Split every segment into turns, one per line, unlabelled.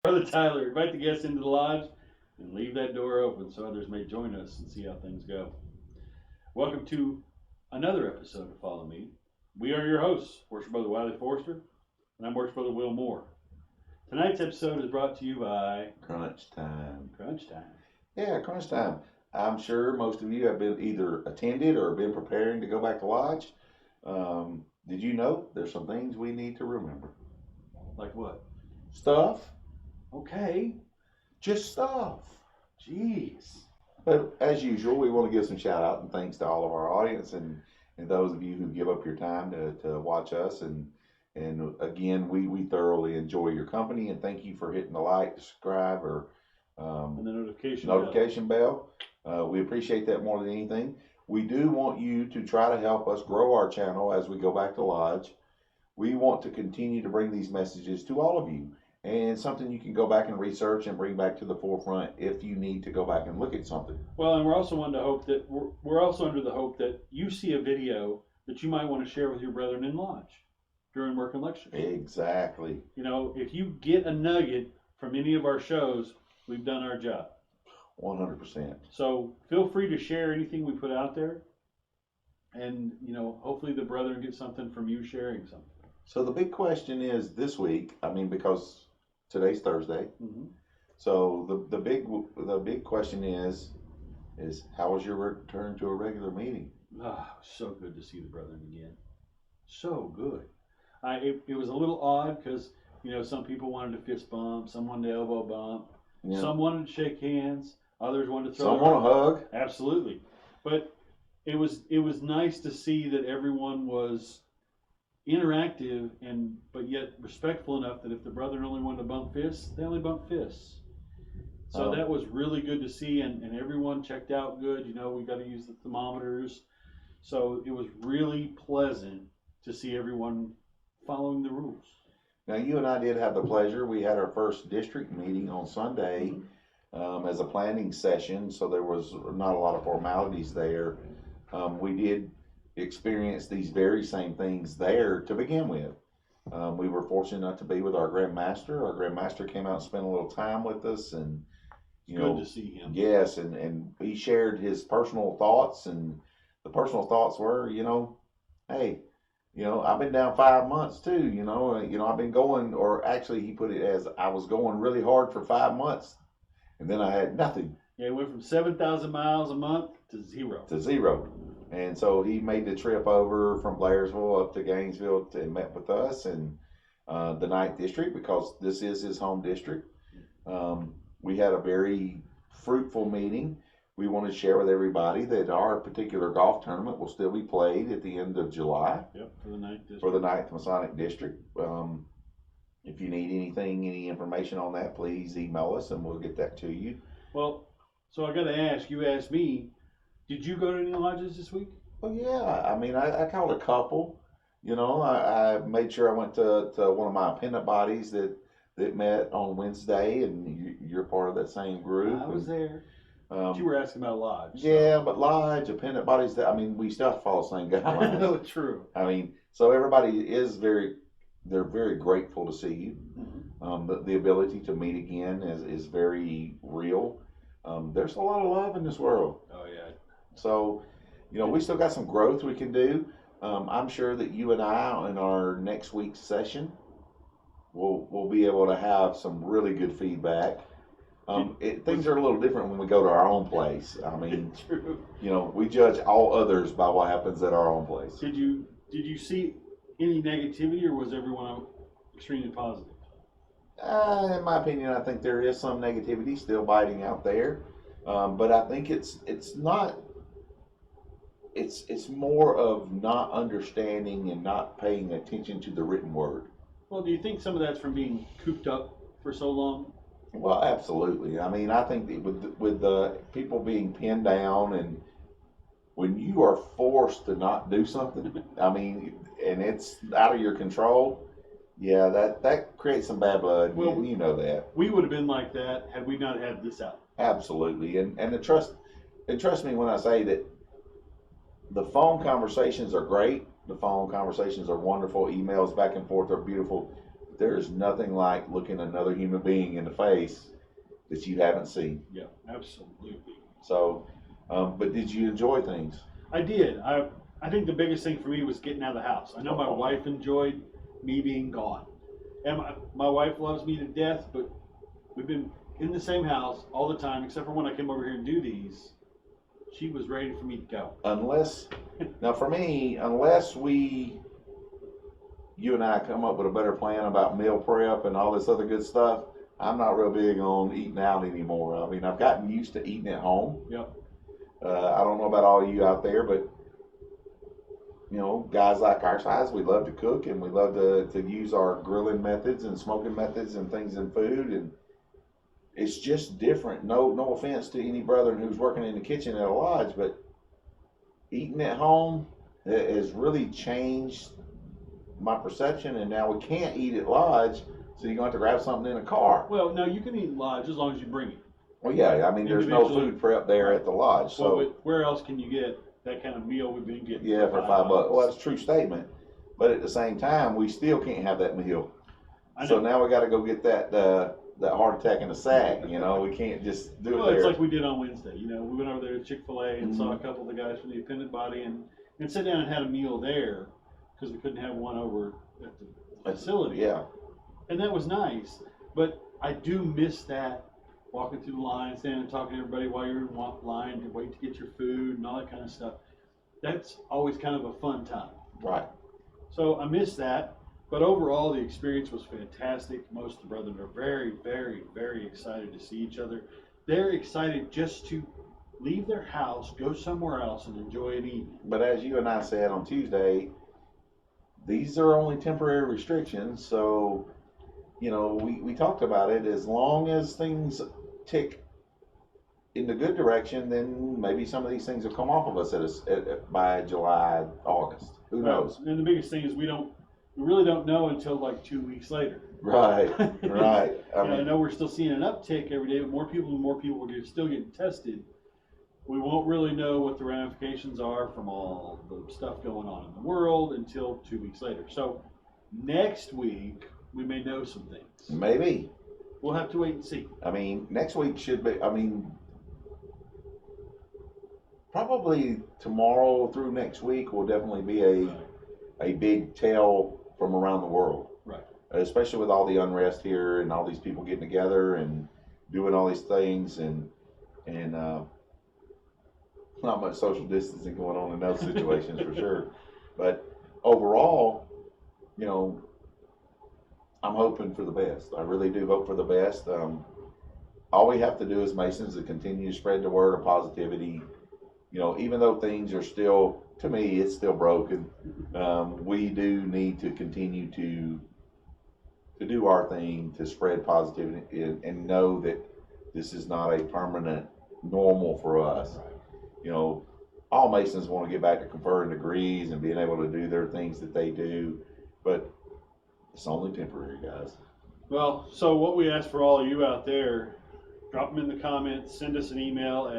Brother Tyler, invite the guests into the lodge and leave that door open so others may join us and see how things go. Welcome to another episode of Follow Me. We are your hosts, Worship Brother Wiley Forster, and I'm Worship Brother Will Moore. Tonight's episode is brought to you by
Crunch time.
Crunch Time.
Yeah, crunch time. I'm sure most of you have been either attended or been preparing to go back to lodge. Did you know there's some things we need to remember?
Like what?
Stuff.
Okay.
Just stuff.
Jeez.
But as usual, we want to give some shout out and thanks to all of our audience and those of you who give up your time to watch us. And again, we thoroughly enjoy your company and thank you for hitting the like, subscribe, or
And the
notification bell. We appreciate that more than anything. We do want you to try to help us grow our channel as we go back to lodge. We want to continue to bring these messages to all of you, and something you can go back and research and bring back to the forefront if you need to go back and look at something.
Well, and we're also under the hope that you see a video that you might want to share with your brethren in lodge during work and lectures.
Exactly.
You know, if you get a nugget from any of our shows, we've done our job.
100%.
So feel free to share anything we put out there, and hopefully the brethren get something from you sharing something.
So the big question is this week. Because today's Thursday.
Mm-hmm.
So the big question is how was your return to a regular meeting?
So good to see the brethren again. So good. It was a little odd because some people wanted to fist bump, some wanted to elbow bump,
Yeah.
some wanted to shake hands, others wanted to throw.
Some want a hug.
Absolutely, but it was nice to see that everyone was interactive but yet respectful enough that if the brethren only wanted to bump fists, they only bumped fists. So that was really good to see, and everyone checked out good. We got to use the thermometers. So it was really pleasant to see everyone following the rules.
Now, you and I did have the pleasure. We had our first district meeting on Sunday as a planning session, so there was not a lot of formalities there. We did experience these very same things there to begin with. We were fortunate enough to be with our Grand Master. Our Grand Master came out and spent a little time with us, and
good to see him.
Yes, and he shared his personal thoughts, and the personal thoughts were, hey, I've been down 5 months too. I've been going, or actually he put it as I was going really hard for 5 months, and then I had nothing.
Yeah, it went from 7,000 miles a month to zero.
And so he made the trip over from Blairsville up to Gainesville and met with us and the 9th District, because this is his home district. We had a very fruitful meeting. We want to share with everybody that our particular golf tournament will still be played at the end of July.
Yep, for the 9th District.
For the 9th Masonic District. If you need anything, any information on that, please email us and we'll get that to you.
Well, so I got to ask, you asked me, did you go to any lodges this week?
Oh yeah, I called a couple. I made sure I went to one of my appendant bodies that met on Wednesday, and you're part of that same group.
I was there. You were asking about lodge.
Yeah, but lodge, appendant bodies, we still have to follow the same guidelines.
No, true.
So everybody is they're very grateful to see you.
Mm-hmm.
The ability to meet again is very real. There's a lot of love in this world.
Oh yeah.
So, we still got some growth we can do. I'm sure that you and I, in our next week's session, we'll be able to have some really good feedback. Things are a little different when we go to our own place.
True.
We judge all others by what happens at our own place.
Did you see any negativity, or was everyone extremely positive?
In my opinion, I think there is some negativity still biting out there, but I think it's not. It's more of not understanding and not paying attention to the written word.
Well, do you think some of that's from being cooped up for so long?
Well, absolutely. I think that with the people being pinned down, and when you are forced to not do something, and it's out of your control, yeah, that creates some bad blood. Well, you know that.
We would have been like that had we not had this out.
Absolutely, and trust me when I say that. The phone conversations are great. The phone conversations are wonderful. Emails back and forth are beautiful. there's nothing like looking another human being in the face that you haven't seen.
Yeah, absolutely.
So, but did you enjoy things?
I did. I think the biggest thing for me was getting out of the house. I know my wife enjoyed me being gone. And my wife loves me to death, but we've been in the same house all the time, except for when I came over here and do these. She was ready for me to go.
Now for me, unless you and I come up with a better plan about meal prep and all this other good stuff, I'm not real big on eating out anymore. I mean, I've gotten used to eating at home.
Yep.
I don't know about all you out there, but you know, guys like our size, we love to cook and we love to use our grilling methods and smoking methods and things in food, and it's just different. No offense to any brother who's working in the kitchen at a lodge, but eating at home has really changed my perception, and now we can't eat at lodge, so you're going to have to grab something in a car.
Well, no, you can eat lodge as long as you bring it.
Well, yeah, I mean, there's no food prep there at the lodge, so.
Well, but where else can you get that kind of meal we've been getting?
Yeah, for $5. Well, that's a true statement. But at the same time, we still can't have that meal. So now we got to go get that heart attack in the sack. You know, we can't just do it
Well,
there.
it's like we did on Wednesday. You know, we went over there to Chick-fil-A and saw a couple of the guys from the appendant body and sat down and had a meal there because we couldn't have one over at the facility.
Yeah.
And that was nice. But I do miss that. Walking through the line, standing and talking to everybody while you're in line to wait to get your food and all that kind of stuff. That's always kind of a fun time.
Right.
So I miss that, but overall the experience was fantastic. Most of the brethren are very, very, very excited to see each other. They're excited just to leave their house, go somewhere else, and enjoy an evening.
But as you and I said on Tuesday, these are only temporary restrictions. So, you know, we talked about it. As long as things tick in the good direction, then maybe some of these things will come off of us by July, August. Who knows?
And the biggest thing is we really don't know until like 2 weeks later.
Right, right.
I know we're still seeing an uptick every day, but more people are still getting tested. We won't really know what the ramifications are from all the stuff going on in the world until 2 weeks later. So next week we may know some things.
Maybe.
We'll have to wait and see.
I mean, next week should be, probably tomorrow through next week will definitely be a big tell from around the world.
Right.
Especially with all the unrest here and all these people getting together and doing all these things and not much social distancing going on in those situations for sure. But overall, you know, I'm hoping for the best. I really do hope for the best. All we have to do as Masons is to continue to spread the word of positivity. You know, even though things are still, to me, it's still broken. We do need to continue to do our thing to spread positivity and know that this is not a permanent normal for us. You know, all Masons want to get back to conferring degrees and being able to do their things that they do, but it's only temporary, guys.
Well, so what we ask for all of you out there, drop them in the comments, send us an email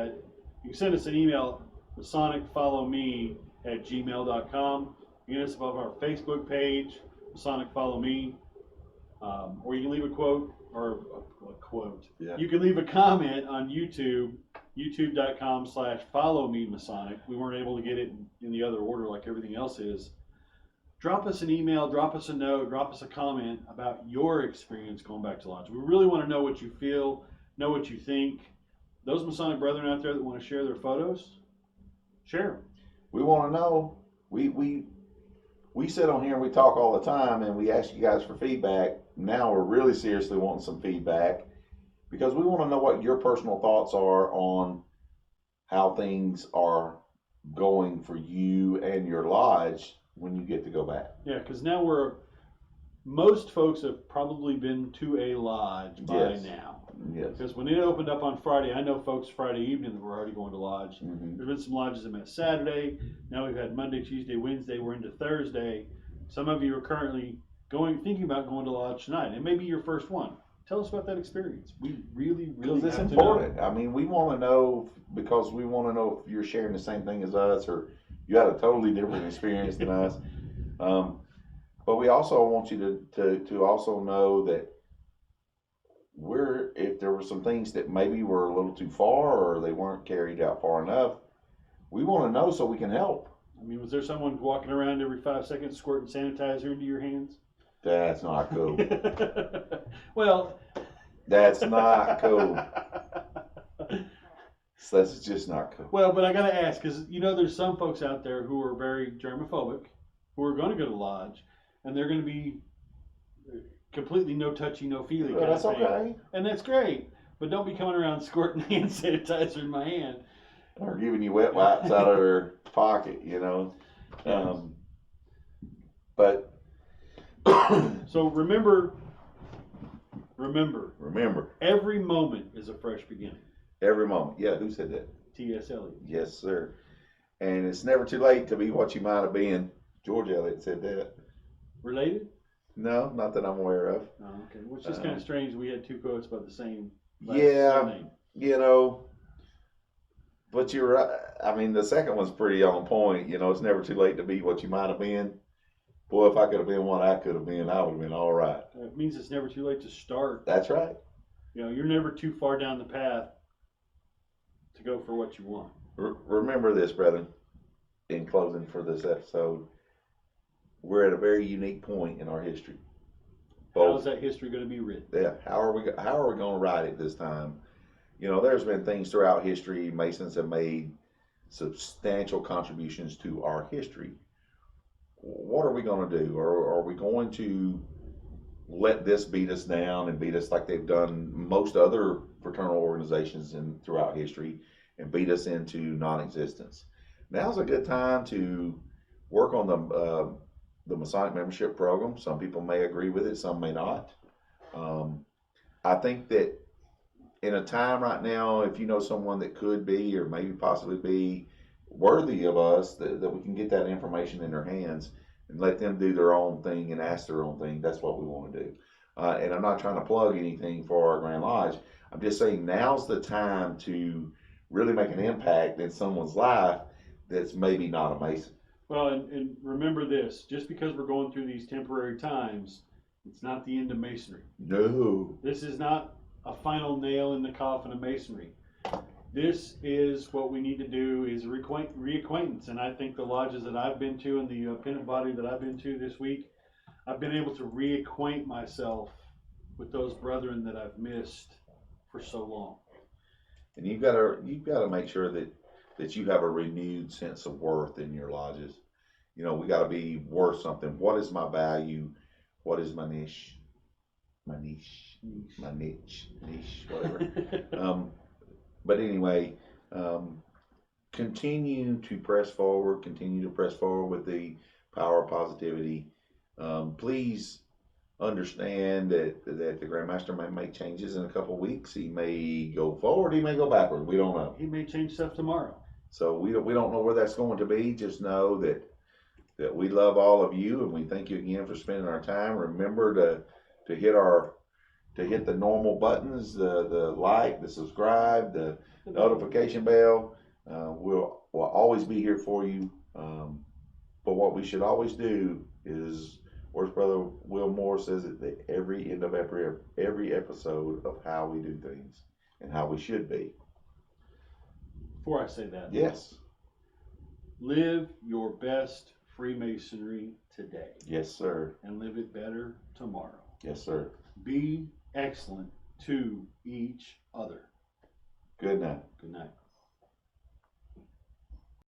you can send us an email, masonicfollowme@gmail.com. You can get us above our Facebook page, Masonic Follow Me, or you can leave a quote, or a quote.
Yeah.
You can leave a comment on YouTube, youtube.com/followmemasonic. We weren't able to get it in the other order like everything else is. Drop us an email, drop us a note, drop us a comment about your experience going back to lodge. We really want to know what you feel, know what you think. Those Masonic brethren out there that want to share their photos, share them.
We want to know. We sit on here and we talk all the time and we ask you guys for feedback. Now we're really seriously wanting some feedback because we want to know what your personal thoughts are on how things are going for you and your lodge when you get to go back.
Yeah, because now most folks have probably been to a lodge by now.
Yes.
Because when it opened up on Friday, I know folks Friday evening that were already going to lodge.
Mm-hmm.
There's been some lodges that met Saturday. Now we've had Monday, Tuesday, Wednesday. We're into Thursday. Some of you are currently thinking about going to lodge tonight. It may be your first one. Tell us about that experience. We really, really
Because it's
have
important.
to know.
I mean, we want to know because we want to know if you're sharing the same thing as us or you had a totally different experience than us. But we also want you to also know that if there were some things that maybe were a little too far or they weren't carried out far enough, we want to know so we can help.
I mean, was there someone walking around every 5 seconds squirting sanitizer into your hands?
That's not cool.
Well,
That's not cool. So that's just not cool.
well, but I gotta ask, because there's some folks out there who are very germophobic, who are going to go to lodge, and they're going to be completely no touchy, no feely.
Well, that's okay.
And that's great, but don't be coming around squirting hand sanitizer in my hand.
Or giving you wet wipes out of their pocket, But
So remember, every moment is a fresh beginning.
every moment. Yeah, who said that?
T.S. Eliot.
Yes, sir. And it's never too late to be what you might have been. George Eliot said that.
Related?
No, not that I'm aware of.
Oh, okay. Which is kind of strange. We had 2 quotes about the same
Yeah,
surname.
But you're right. I mean, the second one's pretty on point. It's never too late to be what you might have been. Boy, if I could have been what I could have been, I would have been all right.
It means it's never too late to start.
That's right.
You're never too far down the path to go for what you want.
Remember this, brethren, in closing for this episode, we're at a very unique point in our history.
How is that history going to be written?
Yeah, how are we going to write it this time? There's been things throughout history. Masons have made substantial contributions to our history. What are we going to do? Or are we going to let this beat us down and beat us like they've done most other fraternal organizations throughout history and beat us into non-existence? Now's a good time to work on the Masonic membership program. Some people may agree with it, some may not. I think that in a time right now, if you know someone that could be or maybe possibly be worthy of us, that we can get that information in their hands and let them do their own thing and ask their own thing. That's what we want to do. And I'm not trying to plug anything for our Grand Lodge. I'm just saying now's the time to really make an impact in someone's life that's maybe not a Mason.
Well, and remember this, just because we're going through these temporary times, it's not the end of Masonry.
No.
This is not a final nail in the coffin of Masonry. This is what we need to do is reacquaintance. And I think the lodges that I've been to and the pennant body that I've been to this week, I've been able to reacquaint myself with those brethren that I've missed for so long.
And you've got to make sure that you have a renewed sense of worth in your lodges. We got to be worth something. What is my value? What is my niche? My niche, whatever. But anyway, continue to press forward. Continue to press forward with the power of positivity. Please understand that the Grandmaster may make changes in a couple of weeks. He may go forward. He may go backward. We don't know.
He may change stuff tomorrow.
So we don't know where that's going to be. Just know that we love all of you, and we thank you again for spending our time. Remember to hit the normal buttons, the like, the subscribe, the notification bell. We'll always be here for you. But what we should always do is, where's Brother Will Moore says at the every end of every episode of how we do things and how we should be.
Before I say that,
yes,
live your best Freemasonry today.
Yes, sir.
And live it better tomorrow.
Yes, sir.
Be excellent to each other.
Good night.
Good night.